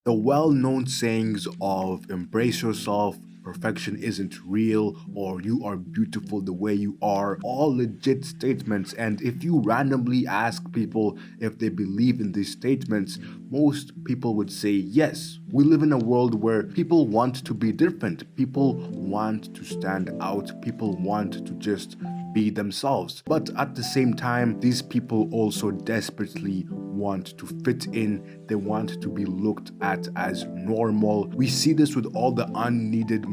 The well-known sayings of embrace yourself, perfection isn't real, or you are beautiful the way you are, all legit statements. And if you randomly ask people if they believe in these statements, most people would say yes. We live in a world where people want to be different, people want to stand out, people want to just be themselves. But at the same time, these people also desperately want to fit in, they want to be looked at as normal. We see this with all the unneeded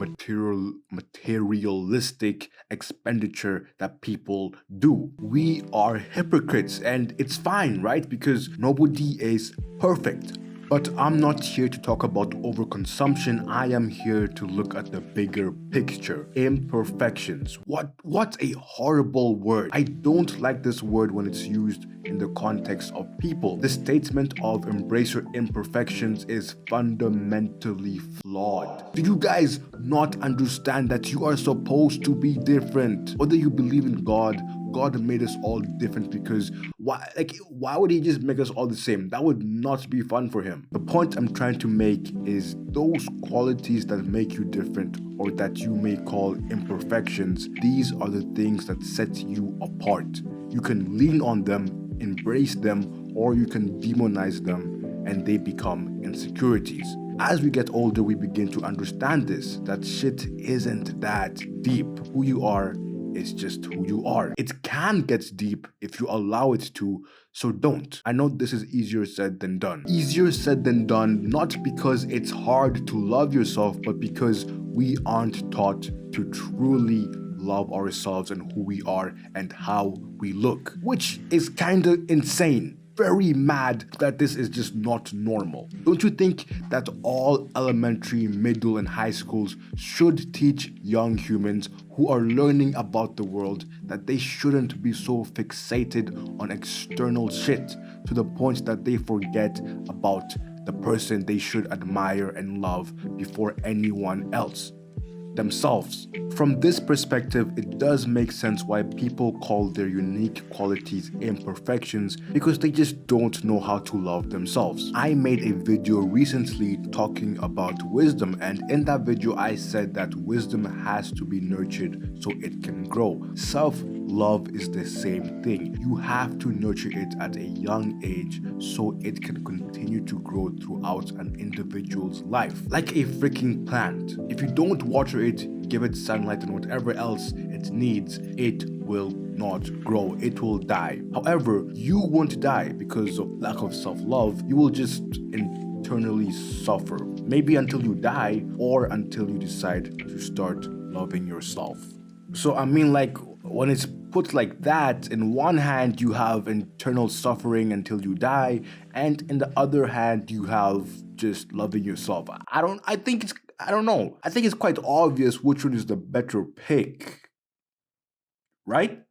materialistic expenditure that people do. We are hypocrites and it's fine, right? Because nobody is perfect. But I'm not here to talk about overconsumption. I am here to look at the bigger picture. Imperfections. What a horrible word. I don't like this word when it's used in the context of people. The statement of embrace your imperfections is fundamentally flawed. Do you guys not understand that you are supposed to be different? Whether you believe in God, God made us all different because why would he just make us all the same? That would not be fun for him. The point I'm trying to make is those qualities that make you different or that you may call imperfections, these are the things that set you apart. You can lean on them, embrace them, or you can demonize them and they become insecurities. As we get older, we begin to understand this, that shit isn't that deep. Who you are is just who you are. It can get deep if you allow it to, so don't. I know this is easier said than done. Easier said than done, not because it's hard to love yourself, but because we aren't taught to truly love ourselves and who we are and how we look, which is kind of insane. Very mad that this is just not normal. Don't you think that all elementary, middle, and high schools should teach young humans who are learning about the world that they shouldn't be so fixated on external shit to the point that they forget about the person they should admire and love before anyone else? Themselves. From this perspective, it does make sense why people call their unique qualities imperfections because they just don't know how to love themselves. I made a video recently talking about wisdom, and in that video I said that wisdom has to be nurtured so it can grow. Self-love is the same thing. You have to nurture it at a young age so it can continue to grow throughout an individual's life. Like a freaking plant. If you don't water it, give it sunlight and whatever else it needs, it will not grow. It will die. However, you won't die because of lack of self-love. You will just internally suffer. Maybe until you die or until you decide to start loving yourself. So I mean, like, when it's put like that, in one hand you have internal suffering until you die, and in the other hand you have just loving yourself. I don't know. I think it's quite obvious which one is the better pick, right?